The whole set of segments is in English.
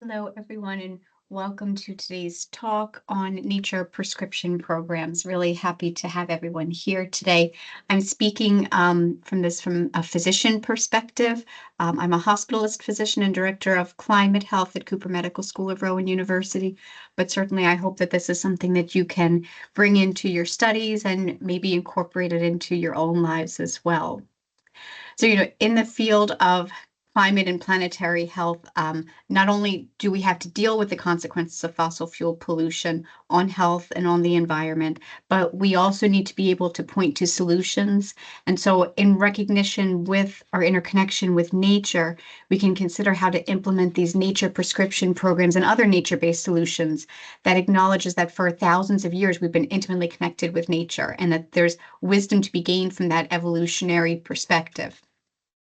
Hello, everyone, and welcome to today's talk on nature prescription programs. Really happy to have everyone here today. I'm speaking from a physician perspective. I'm a hospitalist physician and director of climate health at Cooper Medical School of Rowan University. But certainly, I hope that this is something that you can bring into your studies and maybe incorporate it into your own lives as well. So, in the field of climate and planetary health, not only do we have to deal with the consequences of fossil fuel pollution on health and on the environment, but we also need to be able to point to solutions. And so, in recognition with our interconnection with nature, we can consider how to implement these nature prescription programs and other nature-based solutions that acknowledges that for thousands of years we've been intimately connected with nature and that there's wisdom to be gained from that evolutionary perspective.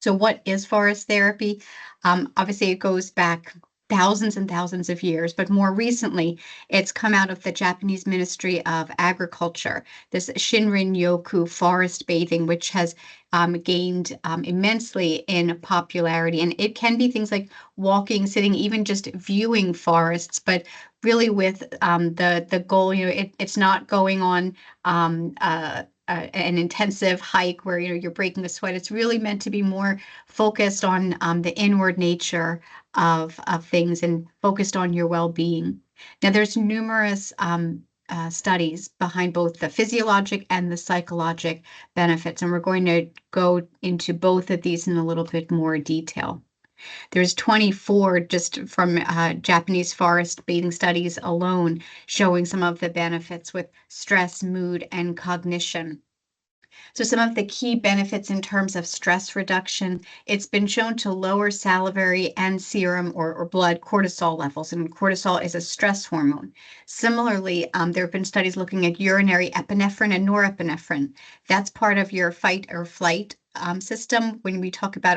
So what is forest therapy? Obviously, it goes back thousands and thousands of years, but more recently, it's come out of the Japanese Ministry of Agriculture, this Shinrin-yoku forest bathing, which has gained immensely in popularity. And it can be things like walking, sitting, even just viewing forests, but really with the goal, it's not going on an intensive hike where you're breaking a sweat. It's really meant to be more focused on the inward nature of things and focused on your well-being. Now, there's numerous studies behind both the physiologic and the psychologic benefits, and we're going to go into both of these in a little bit more detail. There's 24 just from Japanese forest bathing studies alone showing some of the benefits with stress, mood, and cognition. So some of the key benefits in terms of stress reduction, it's been shown to lower salivary and serum or blood cortisol levels, and cortisol is a stress hormone. Similarly, there have been studies looking at urinary epinephrine and norepinephrine. That's part of your fight or flight system when we talk about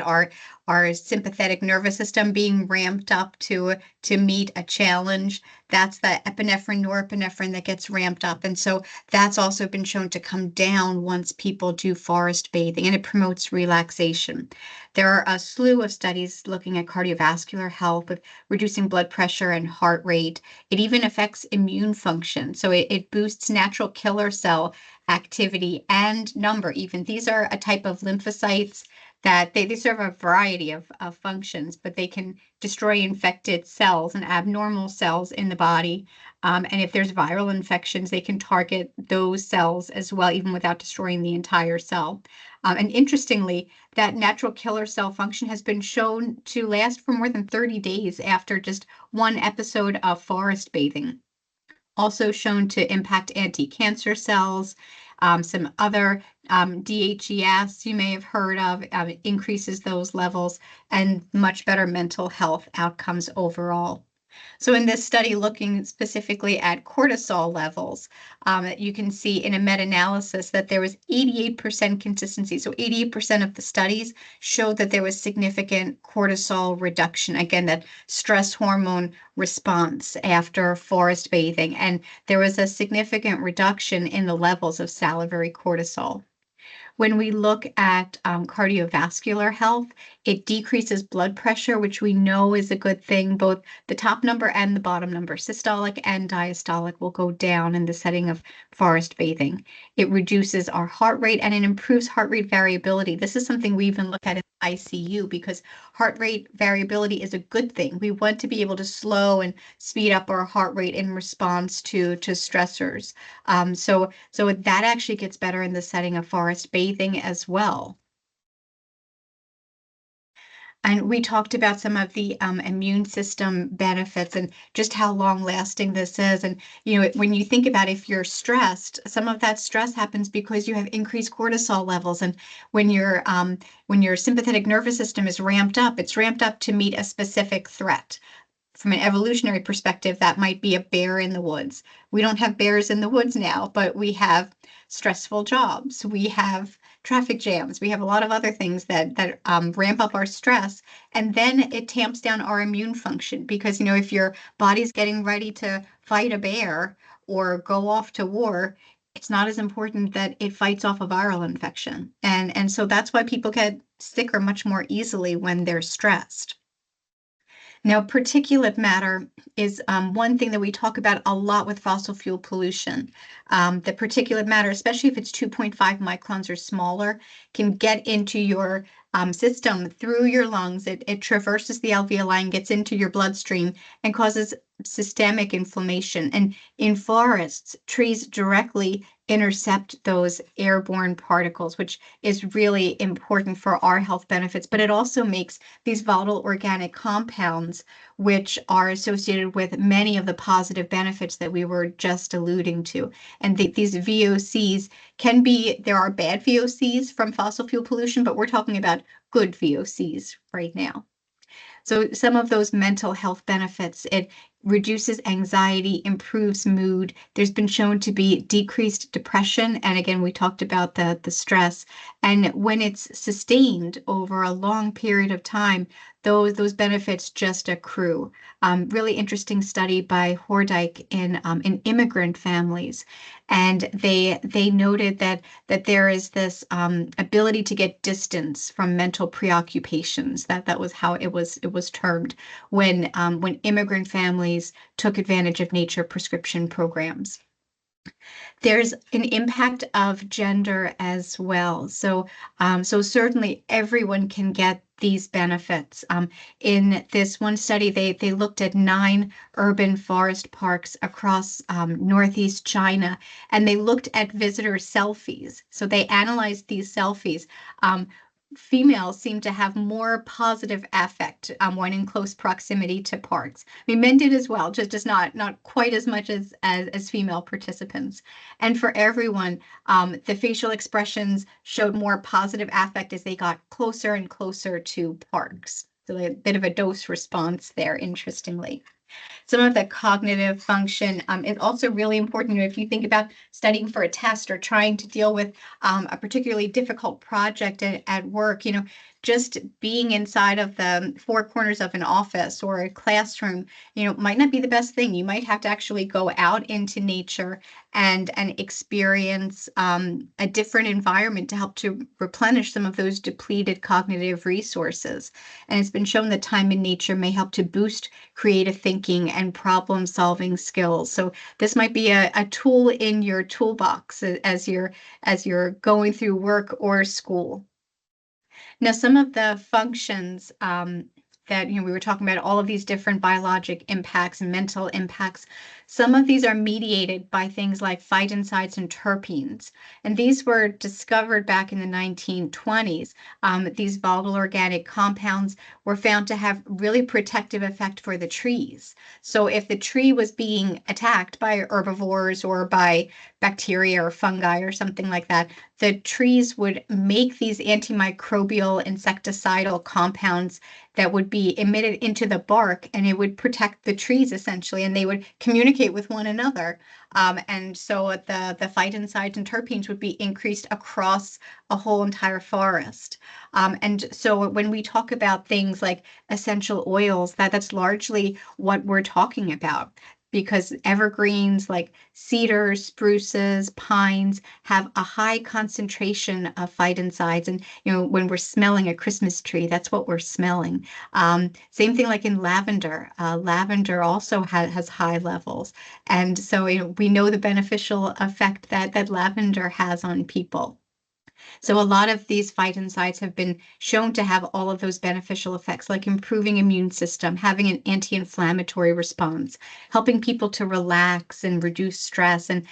our sympathetic nervous system being ramped up to meet a challenge. That's the epinephrine, norepinephrine that gets ramped up. And so that's also been shown to come down once people do forest bathing, and it promotes relaxation. There are a slew of studies looking at cardiovascular health with reducing blood pressure and heart rate. It even affects immune function. So it boosts natural killer cell activity and number even. These are a type of lymphocytes that they serve a variety of functions, but they can destroy infected cells and abnormal cells in the body. And if there's viral infections, they can target those cells as well, even without destroying the entire cell. And interestingly, that natural killer cell function has been shown to last for more than 30 days after just one episode of forest bathing. Also shown to impact anti-cancer cells. Some other DHES you may have heard of increases those levels, and much better mental health outcomes overall. So in this study, looking specifically at cortisol levels, you can see in a meta-analysis that there was 88% consistency. So 88% of the studies showed that there was significant cortisol reduction. Again, that stress hormone response after forest bathing. And there was a significant reduction in the levels of salivary cortisol. When we look at cardiovascular health, it decreases blood pressure, which we know is a good thing. Both the top number and the bottom number, systolic and diastolic, will go down in the setting of forest bathing. It reduces our heart rate and it improves heart rate variability. This is something we even look at in ICU because heart rate variability is a good thing. We want to be able to slow and speed up our heart rate in response to stressors. So that actually gets better in the setting of forest bathing as well. And we talked about some of the immune system benefits and just how long lasting this is. And, when you think about if you're stressed, some of that stress happens because you have increased cortisol levels. And when your sympathetic nervous system is ramped up, it's ramped up to meet a specific threat. From an evolutionary perspective, that might be a bear in the woods. We don't have bears in the woods now, but we have stressful jobs. We have traffic jams. We have a lot of other things that ramp up our stress. And then it tamps down our immune function because, if your body's getting ready to fight a bear or go off to war, it's not as important that it fights off a viral infection. And so that's why people get sicker much more easily when they're stressed. Now, particulate matter is one thing that we talk about a lot with fossil fuel pollution. The particulate matter, especially if it's 2.5 microns or smaller, can get into your system through your lungs. It traverses the alveoli and gets into your bloodstream and causes systemic inflammation. And in forests, trees directly intercept those airborne particles, which is really important for our health benefits, but it also makes these volatile organic compounds, which are associated with many of the positive benefits that we were just alluding to. And these VOCs can be, there are bad VOCs from fossil fuel pollution, but we're talking about good VOCs right now. So some of those mental health benefits, it reduces anxiety, improves mood. There's been shown to be decreased depression. And again, we talked about the stress. And when it's sustained over a long period of time, those benefits just accrue. Really interesting study by Hordijk in immigrant families. And they noted that there is this ability to get distance from mental preoccupations. That was how it was termed when immigrant families took advantage of nature prescription programs. There's an impact of gender as well. So certainly everyone can get these benefits. In this one study, they looked at 9 urban forest parks across Northeast China, and they looked at visitor selfies. So they analyzed these selfies. Females seem to have more positive affect when in close proximity to parks. I mean, men did as well, just not quite as much as female participants. And for everyone, the facial expressions showed more positive affect as they got closer and closer to parks. So a bit of a dose response there, interestingly. Some of the cognitive function is also really important. If you think about studying for a test or trying to deal with a particularly difficult project at work, just being inside of the 4 corners of an office or a classroom, might not be the best thing. You might have to actually go out into nature and experience a different environment to help to replenish some of those depleted cognitive resources. And it's been shown that time in nature may help to boost creative thinking and problem-solving skills. So this might be a tool in your toolbox as you're going through work or school. Now, some of the functions that we were talking about, all of these different biologic impacts and mental impacts, some of these are mediated by things like phytoncides and terpenes. And these were discovered back in the 1920s. These volatile organic compounds were found to have really protective effect for the trees. So if the tree was being attacked by herbivores or by bacteria or fungi or something like that, the trees would make these antimicrobial insecticidal compounds that would be emitted into the bark, and it would protect the trees essentially, and they would communicate with one another. And so the phytoncides and terpenes would be increased across a whole entire forest. And so when we talk about things like essential oils, that's largely what we're talking about, because evergreens like cedars, spruces, pines have a high concentration of phytoncides. And, when we're smelling a Christmas tree, that's what we're smelling. Same thing like in lavender. Lavender also has high levels. And so, we know the beneficial effect that lavender has on people. So a lot of these phytoncides have been shown to have all of those beneficial effects, like improving immune system, having an anti-inflammatory response, helping people to relax and reduce stress, and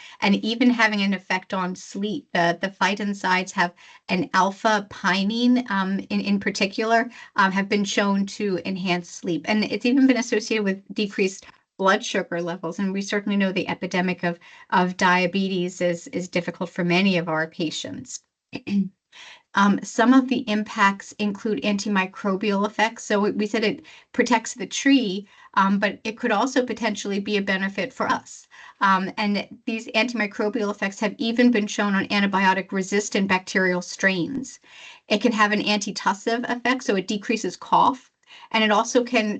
even having an effect on sleep. The phytoncides have an alpha pinene in particular, have been shown to enhance sleep. And it's even been associated with decreased blood sugar levels. And we certainly know the epidemic of diabetes is difficult for many of our patients. Some of the impacts include antimicrobial effects. So we said it protects the tree, but it could also potentially be a benefit for us. And these antimicrobial effects have even been shown on antibiotic-resistant bacterial strains. It can have an antitussive effect, so it decreases cough, and it also can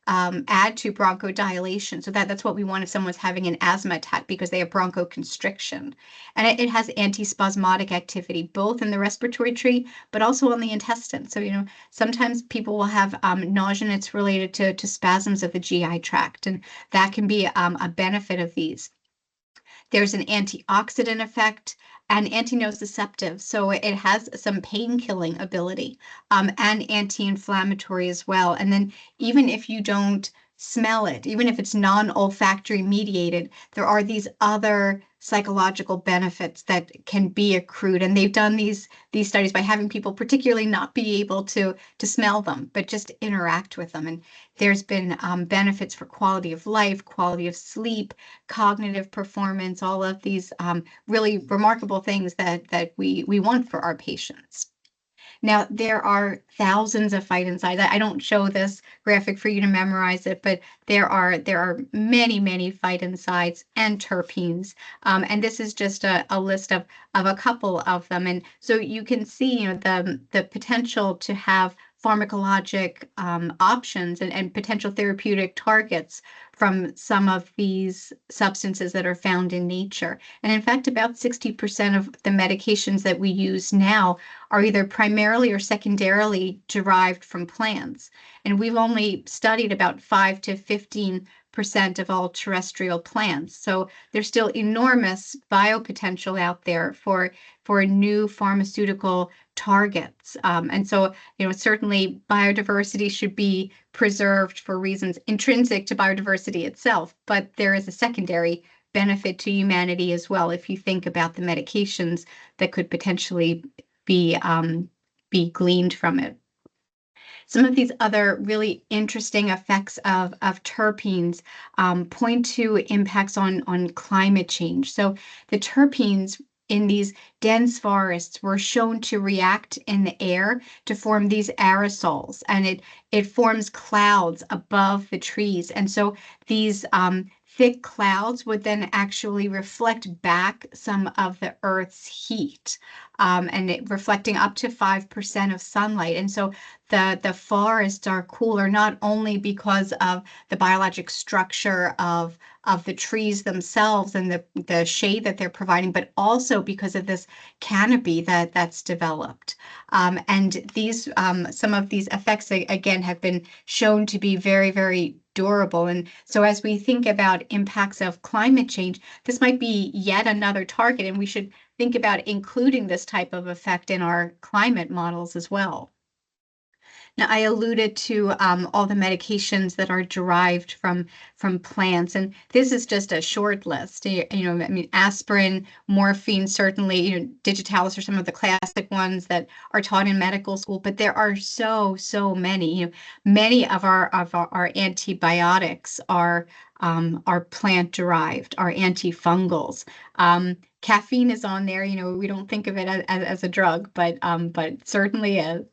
add to bronchodilation. So that's what we want if someone's having an asthma attack because they have bronchoconstriction. And it has antispasmodic activity, both in the respiratory tree, but also on the intestine. So, sometimes people will have nausea, and it's related to spasms of the GI tract, and that can be a benefit of these. There's an antioxidant effect and antinociceptive, so it has some pain killing ability, and anti-inflammatory as well. And then even if you don't smell it, even if it's non-olfactory mediated, there are these other psychological benefits that can be accrued. And they've done these studies by having people particularly not be able to smell them, but just interact with them. And there's been benefits for quality of life, quality of sleep, cognitive performance, all of these really remarkable things that we want for our patients. Now, there are thousands of phytoncides. I don't show this graphic for you to memorize it, but there are many, many phytoncides and terpenes. And this is just a list of a couple of them. And so you can see, the potential to have pharmacologic options and potential therapeutic targets from some of these substances that are found in nature. And in fact, about 60% of the medications that we use now are either primarily or secondarily derived from plants. And we've only studied about 5 to 15% of all terrestrial plants. So there's still enormous biopotential out there for new pharmaceutical targets. And so, certainly biodiversity should be preserved for reasons intrinsic to biodiversity itself, but there is a secondary benefit to humanity as well if you think about the medications that could potentially be gleaned from it. Some of these other really interesting effects of terpenes point to impacts on climate change. So the terpenes in these dense forests were shown to react in the air to form these aerosols, and it forms clouds above the trees. And so these thick clouds would then actually reflect back some of the Earth's heat, and reflecting up to 5% of sunlight. And so the forests are cooler not only because of the biologic structure of the trees themselves and the shade that they're providing, but also because of this canopy that's developed. And these some of these effects again have been shown to be very, very durable. And so as we think about impacts of climate change, this might be yet another target, and we should think about including this type of effect in our climate models as well. Now, I alluded to all the medications that are derived from plants, and this is just a short list. I mean, aspirin, morphine, certainly, digitalis are some of the classic ones that are taught in medical school, but there are so many. Many of our antibiotics are plant derived, are antifungals. Caffeine is on there. We don't think of it as a drug, but certainly is.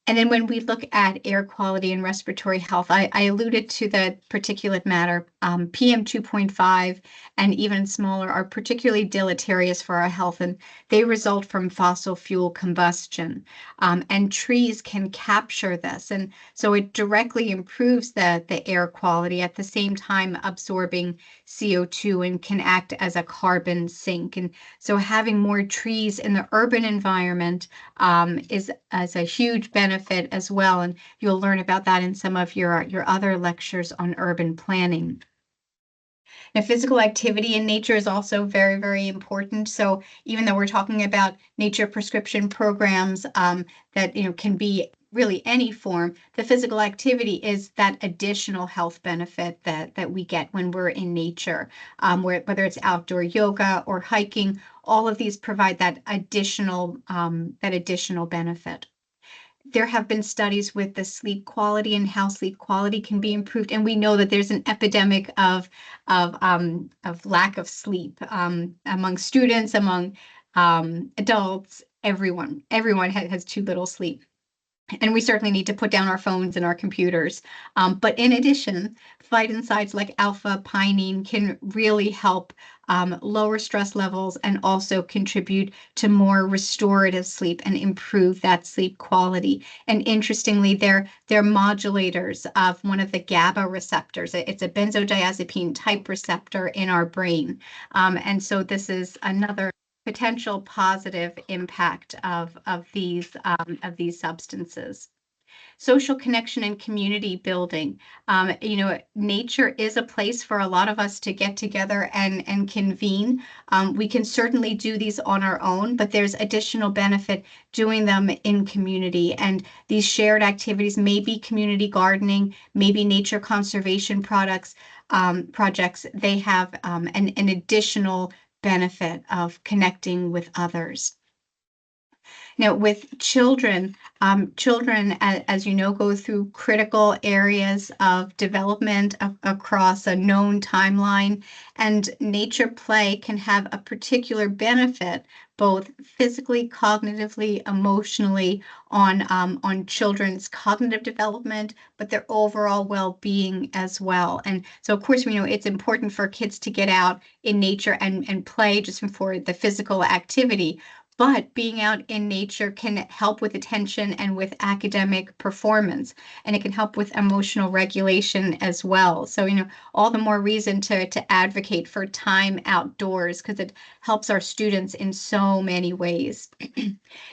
And then when we look at air quality and respiratory health, I alluded to the particulate matter. PM 2.5 and even smaller are particularly deleterious for our health, and they result from fossil fuel combustion. And trees can capture this, and so it directly improves the air quality at the same time absorbing CO2 and can act as a carbon sink. And so having more trees in the urban environment is a huge benefit as well. And you'll learn about that in some of your other lectures on urban planning. Now, physical activity in nature is also very, very important. So even though we're talking about nature prescription programs that can be really any form, the physical activity is that additional health benefit that we get when we're in nature, whether it's outdoor yoga or hiking. All of these provide that additional benefit. There have been studies with the sleep quality and how sleep quality can be improved, and we know that there's an epidemic of lack of sleep among students, among adults. Everyone has too little sleep. And we certainly need to put down our phones and our computers. But in addition, phytoncides like alpha pinene can really help lower stress levels and also contribute to more restorative sleep and improve that sleep quality. And interestingly, they're modulators of one of the GABA receptors. It's a benzodiazepine type receptor in our brain. And so this is another potential positive impact of these substances. Social connection and community building. Nature is a place for a lot of us to get together and convene. We can certainly do these on our own, but there's additional benefit doing them in community. And these shared activities may be community gardening, maybe nature conservation projects. They have an additional benefit of connecting with others. Now, with children, as you know, go through critical areas of development across a known timeline, and nature play can have a particular benefit, both physically, cognitively, emotionally, on children's cognitive development, but their overall well-being as well. And so, of course, we know it's important for kids to get out in nature and play just for the physical activity. But being out in nature can help with attention and with academic performance, and it can help with emotional regulation as well. So, all the more reason to advocate for time outdoors because it helps our students in so many ways.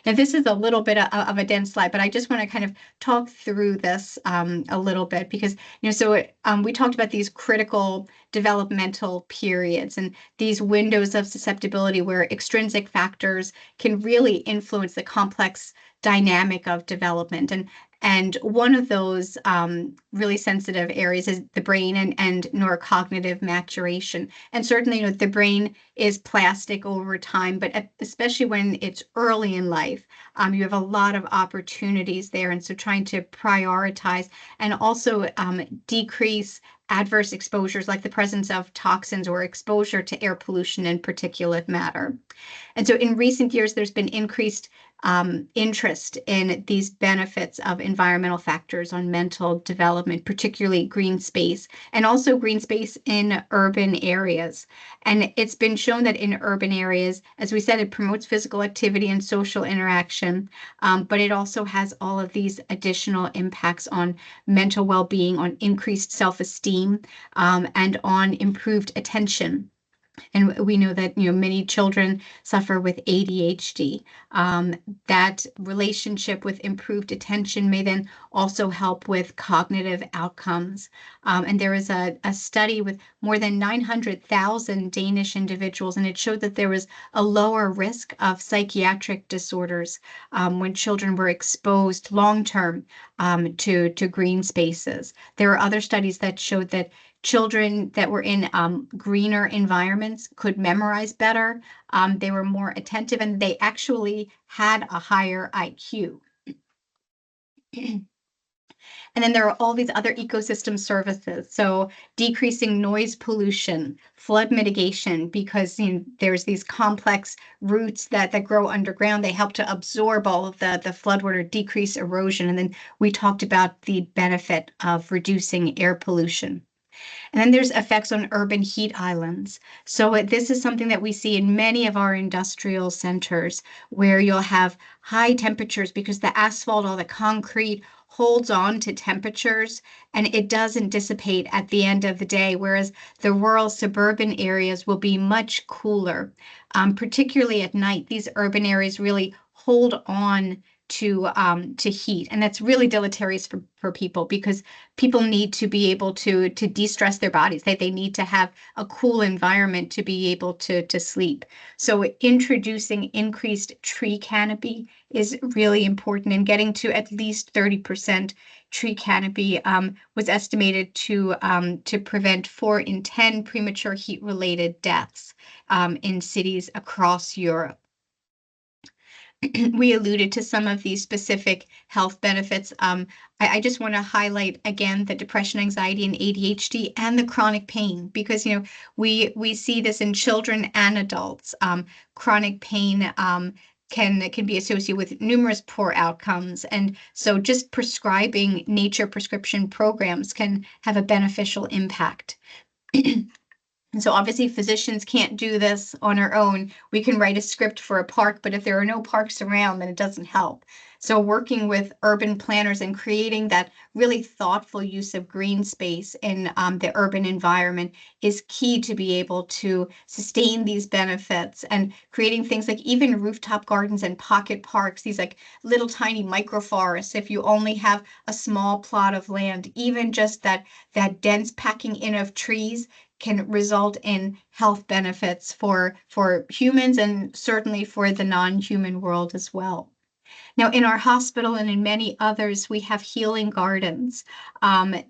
Now, this is a little bit of a dense slide, but I just want to kind of talk through this a little bit because, we talked about these critical developmental periods and these windows of susceptibility where extrinsic factors can really influence the complex dynamic of development. And one of those really sensitive areas is the brain and neurocognitive maturation. And certainly, the brain is plastic over time, but especially when it's early in life, you have a lot of opportunities there. And so trying to prioritize and also decrease adverse exposures like the presence of toxins or exposure to air pollution and particulate matter. And so in recent years, there's been increased interest in these benefits of environmental factors on mental development, particularly green space, and also green space in urban areas. And it's been shown that in urban areas, as we said, it promotes physical activity and social interaction, but it also has all of these additional impacts on mental well-being, on increased self-esteem, and on improved attention. And we know that many children suffer with ADHD. That relationship with improved attention may then also help with cognitive outcomes. And there is a study with more than 900,000 Danish individuals, and it showed that there was a lower risk of psychiatric disorders when children were exposed long-term to green spaces. There are other studies that showed that children that were in greener environments could memorize better. They were more attentive, and they actually had a higher IQ. And then there are all these other ecosystem services. So decreasing noise pollution, flood mitigation, because there's these complex roots that grow underground. They help to absorb all of the floodwater, decrease erosion. And then we talked about the benefit of reducing air pollution. And then there's effects on urban heat islands. So this is something that we see in many of our industrial centers where you'll have high temperatures because the asphalt, all the concrete holds on to temperatures and it doesn't dissipate at the end of the day, whereas the rural suburban areas will be much cooler. Particularly at night, these urban areas really hold on to heat, and that's really deleterious for people because people need to be able to de-stress their bodies. They need to have a cool environment to be able to sleep. So introducing increased tree canopy is really important, and getting to at least 30% tree canopy was estimated to prevent 4 in 10 premature heat-related deaths in cities across Europe. We alluded to some of these specific health benefits. I just want to highlight again the depression, anxiety, and ADHD and the chronic pain because we see this in children and adults. Chronic pain can be associated with numerous poor outcomes. And so just prescribing nature prescription programs can have a beneficial impact. And so obviously physicians can't do this on our own. We can write a script for a park, but if there are no parks around, then it doesn't help. So working with urban planners and creating that really thoughtful use of green space in the urban environment is key to be able to sustain these benefits, and creating things like even rooftop gardens and pocket parks, these like little tiny microforests. If you only have a small plot of land, even just that dense packing in of trees can result in health benefits for humans and certainly for the non-human world as well. Now, in our hospital and in many others, we have healing gardens.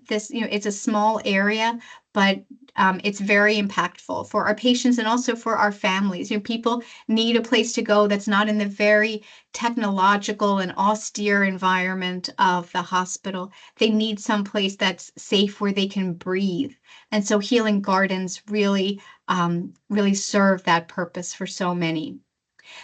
This, it's a small area, but it's very impactful for our patients and also for our families. People need a place to go that's not in the very technological and austere environment of the hospital. They need some place that's safe where they can breathe. And so healing gardens really serve that purpose for so many.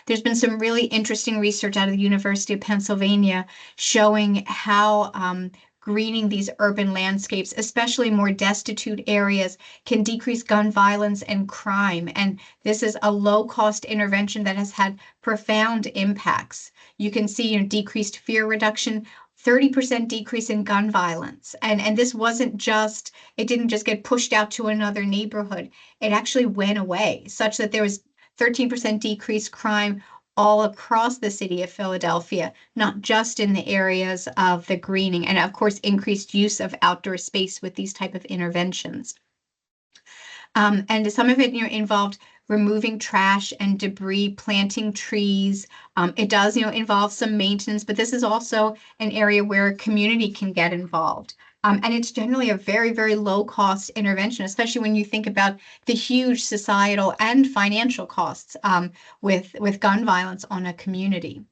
There's been some really interesting research out of the University of Pennsylvania showing how greening these urban landscapes, especially more destitute areas, can decrease gun violence and crime. And this is a low-cost intervention that has had profound impacts. You can see, decreased fear reduction, 30% decrease in gun violence. And this it didn't just get pushed out to another neighborhood. It actually went away, such that there was 13% decreased crime all across the city of Philadelphia, not just in the areas of the greening, and of course, increased use of outdoor space with these type of interventions. And some of it, involved removing trash and debris, planting trees. It does, involve some maintenance, but this is also an area where community can get involved. And it's generally a very, very low cost intervention, especially when you think about the huge societal and financial costs with gun violence on a community.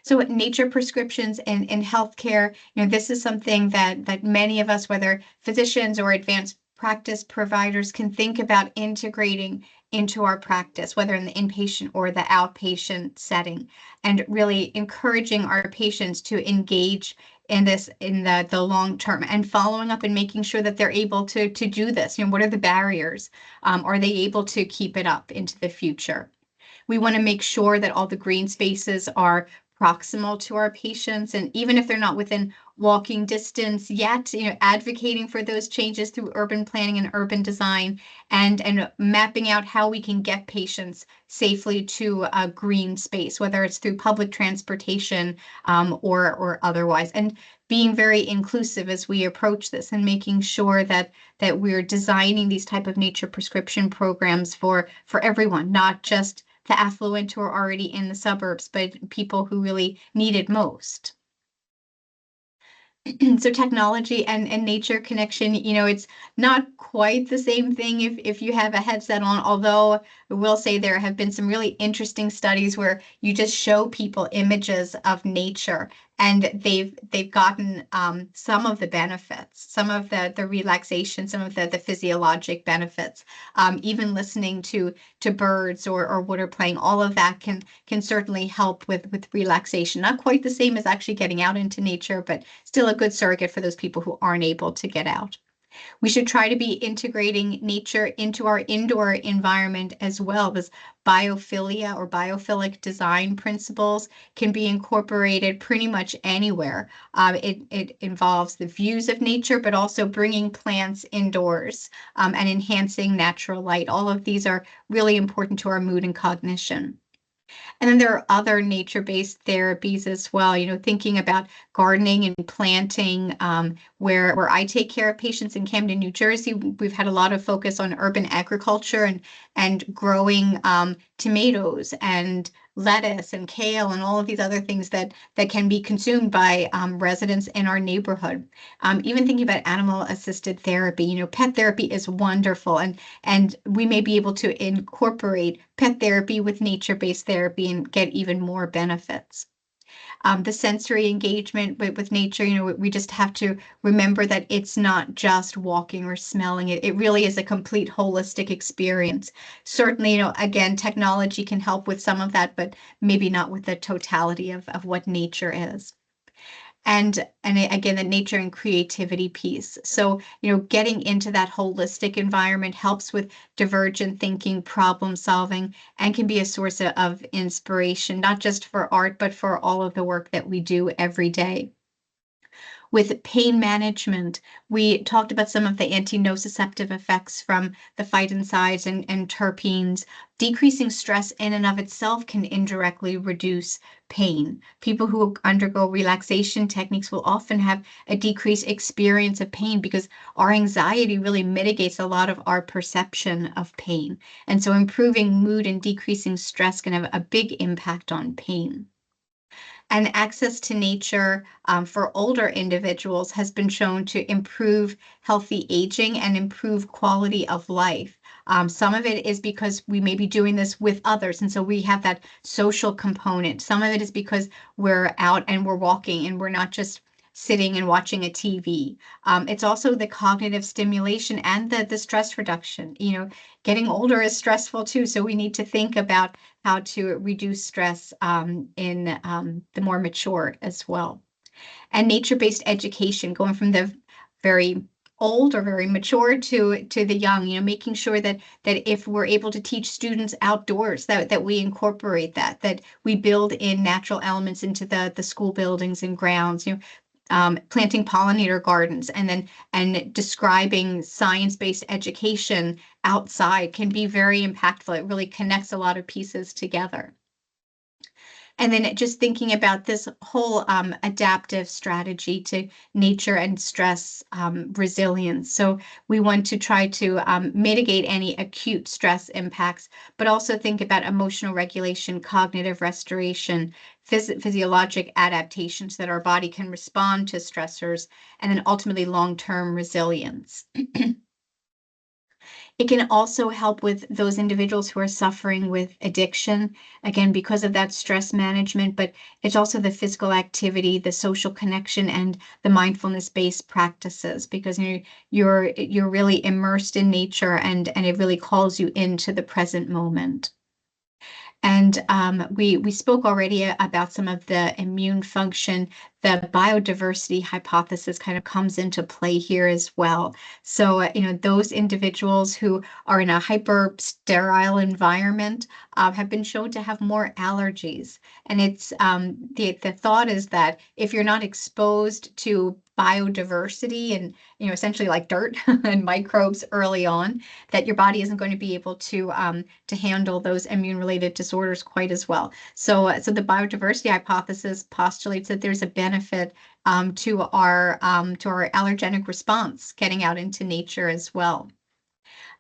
So nature prescriptions in healthcare, this is something that many of us, whether physicians or advanced practice providers, can think about integrating into our practice, whether in the inpatient or the outpatient setting, and really encouraging our patients to engage in this in the long term, and following up and making sure that they're able to do this. What are the barriers? Are they able to keep it up into the future? We want to make sure that all the green spaces are proximal to our patients, and even if they're not within walking distance yet, advocating for those changes through urban planning and urban design, and mapping out how we can get patients safely to a green space, whether it's through public transportation or otherwise, and being very inclusive as we approach this, and making sure that we're designing these type of nature prescription programs for everyone, not just the affluent who are already in the suburbs, but people who really need it most. So technology and nature connection, it's not quite the same thing if you have a headset on, although I will say there have been some really interesting studies where you just show people images of nature, and they've gotten some of the benefits, some of the relaxation, some of the physiologic benefits. Even listening to birds or water playing, all of that can certainly help with relaxation. Not quite the same as actually getting out into nature, but still a good surrogate for those people who aren't able to get out. We should try to be integrating nature into our indoor environment as well. This biophilia or biophilic design principles can be incorporated pretty much anywhere. It involves the views of nature, but also bringing plants indoors and enhancing natural light. All of these are really important to our mood and cognition. And then there are other nature-based therapies as well, thinking about gardening and planting, where I take care of patients in Camden, New Jersey. We've had a lot of focus on urban agriculture and growing tomatoes and lettuce and kale and all of these other things that can be consumed by residents in our neighborhood. Even thinking about animal-assisted therapy, pet therapy is wonderful, and we may be able to incorporate pet therapy with nature-based therapy and get even more benefits. The sensory engagement with nature, we just have to remember that it's not just walking or smelling. It really is a complete holistic experience. Certainly, again, technology can help with some of that, but maybe not with the totality of what nature is. And again, the nature and creativity piece. So, getting into that holistic environment helps with divergent thinking, problem solving, and can be a source of inspiration, not just for art, but for all of the work that we do every day. With pain management, we talked about some of the anti-nociceptive effects from the phytoncides and terpenes. Decreasing stress in and of itself can indirectly reduce pain. People who undergo relaxation techniques will often have a decreased experience of pain because our anxiety really mitigates a lot of our perception of pain. And so improving mood and decreasing stress can have a big impact on pain. And access to nature for older individuals has been shown to improve healthy aging and improve quality of life. Some of it is because we may be doing this with others, and so we have that social component. Some of it is because we're out and we're walking and we're not just sitting and watching a TV. It's also the cognitive stimulation and the stress reduction. Getting older is stressful too, so we need to think about how to reduce stress in the more mature as well. And nature-based education, going from the very old or very mature to the young, making sure that if we're able to teach students outdoors, that we incorporate that we build in natural elements into the school buildings and grounds, planting pollinator gardens and describing science-based education outside can be very impactful. It really connects a lot of pieces together. And then just thinking about this whole adaptive strategy to nature and stress resilience. So we want to try to mitigate any acute stress impacts, but also think about emotional regulation, cognitive restoration, physiologic adaptations that our body can respond to stressors, and then ultimately long-term resilience. It can also help with those individuals who are suffering with addiction, again, because of that stress management, but it's also the physical activity, the social connection, and the mindfulness-based practices, because you're really immersed in nature and it really calls you into the present moment. And we spoke already about some of the immune function. The biodiversity hypothesis kind of comes into play here as well. So, those individuals who are in a hyper sterile environment have been shown to have more allergies. And it's the thought is that if you're not exposed to biodiversity and essentially like dirt and microbes early on, that your body isn't going to be able to handle those immune-related disorders quite as well. So the biodiversity hypothesis postulates that there's a benefit to our allergenic response getting out into nature as well.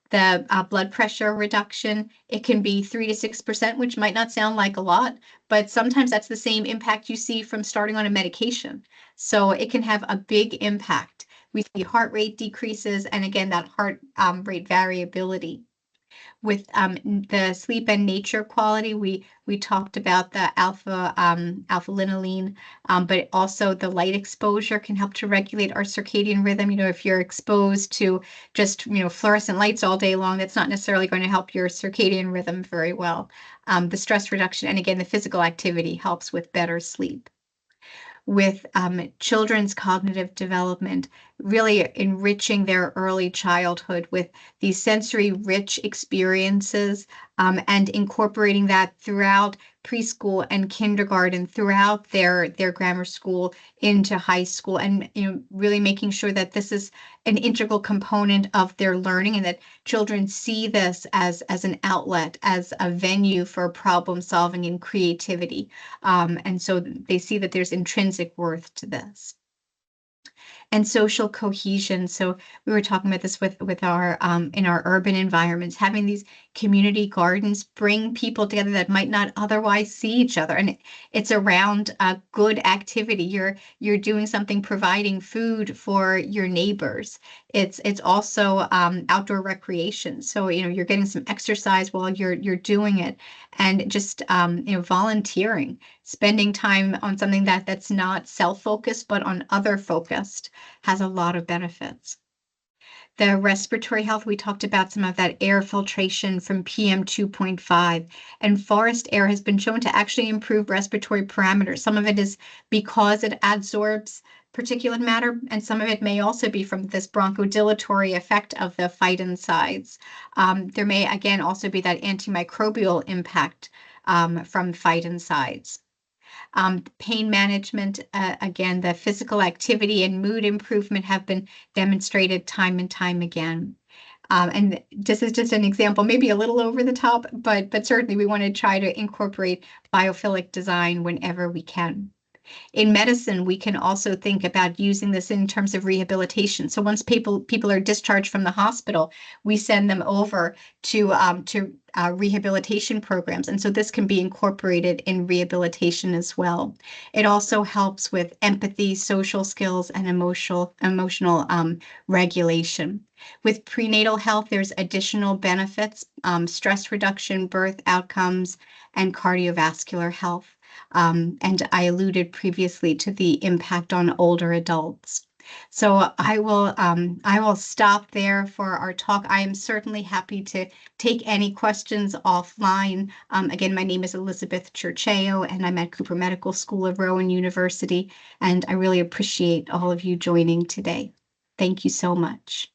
The blood pressure reduction, it can be 3 to 6%, which might not sound like a lot, but sometimes that's the same impact you see from starting on a medication. So it can have a big impact. We see heart rate decreases, and again, that heart rate variability. With the sleep and nature quality, we talked about the alpha linolene, but also the light exposure can help to regulate our circadian rhythm. If you're exposed to just fluorescent lights all day long, that's not necessarily going to help your circadian rhythm very well. The stress reduction and again the physical activity helps with better sleep. With children's cognitive development, really enriching their early childhood with these sensory rich experiences and incorporating that throughout preschool and kindergarten, throughout their grammar school into high school, and really making sure that this is an integral component of their learning and that children see this as an outlet, as a venue for problem solving and creativity. And so they see that there's intrinsic worth to this. and social cohesion. So we were talking about this with our in our urban environments, having these community gardens bring people together that might not otherwise see each other, and it's around a good activity. You're doing something, providing food for your neighbors. It's also outdoor recreation. So you're getting some exercise while you're doing it, and just volunteering, spending time on something that's not self-focused but on other focused has a lot of benefits. The respiratory health, we talked about some of that air filtration from PM 2.5, and forest air has been shown to actually improve respiratory parameters. Some of it is because it absorbs particulate matter, and some of it may also be from this bronchodilatory effect of the phytoncides. There may, again, also be that antimicrobial impact from phytoncides. Pain management, again, the physical activity and mood improvement have been demonstrated time and time again. And this is just an example, maybe a little over the top, but certainly we want to try to incorporate biophilic design whenever we can. In medicine, we can also think about using this in terms of rehabilitation. So once people are discharged from the hospital, we send them over to rehabilitation programs, and so this can be incorporated in rehabilitation as well. It also helps with empathy, social skills, and emotional regulation. With prenatal health, there's additional benefits: stress reduction, birth outcomes, and cardiovascular health. And I alluded previously to the impact on older adults. So I will stop there for our talk. I am certainly happy to take any questions offline. Again, my name is Elizabeth Cerceo, and I'm at Cooper Medical School of Rowan University, and I really appreciate all of you joining today. Thank you so much.